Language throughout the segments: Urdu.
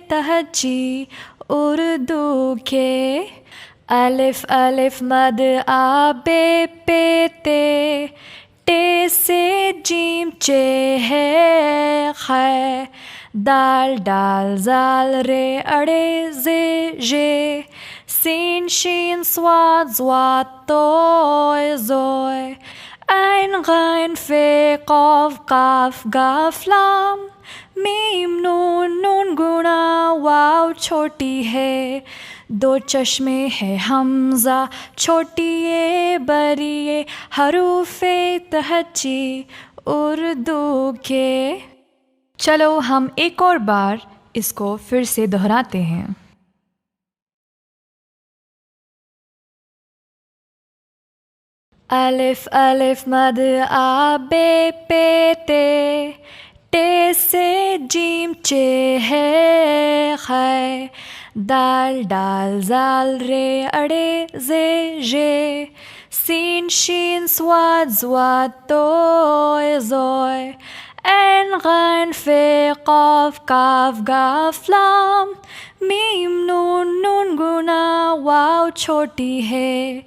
تہجی اردو کے الف الف مد آ بے پے تے ٹے سے جیم چے ہے خے دال ڈال زال رے اڑے زے ژے سین شین صاد ضاد طوئے زوئے عین غین فے قاف قاف گاف لام میم نون نون گنا واو چھوٹی ہے دو چشمے ہے حمزہ چھوٹی اے بڑی اے حروف تہجی اردو کے۔ چلو ہم ایک اور بار اس کو پھر سے دہراتے ہیں۔ الف الف مد آ بے پے تے ٹے سے جیم چے ہے خے دال ڈال زال رے اڑے زے ژے سین شین صاد ضاد طوئے زوئے عین غین فے قاف کاف گاف لام میم نون نون گنا واو چھوٹی ہے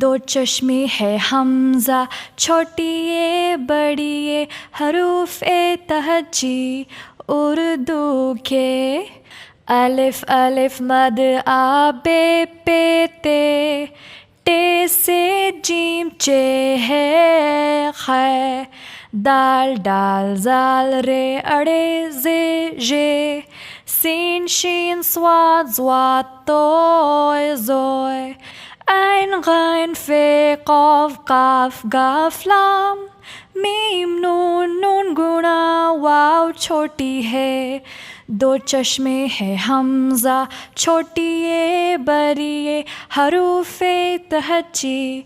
دو چشمے ہے حمزہ چھوٹی اے بڑی اے حروف تہجی اردو کے۔ الف الف مد آ بے پے تے ٹے سے جیم چے ہے خے دال ڈال زال رے اڑے زے ژے سین شین صاد ضاد طوئے زوئے عین غین فے قاف کاف گاف لام میم نون نون گنا واو چھوٹی ہے دو چشمے ہے حمزہ چھوٹی اے بڑی اے حروف تہجی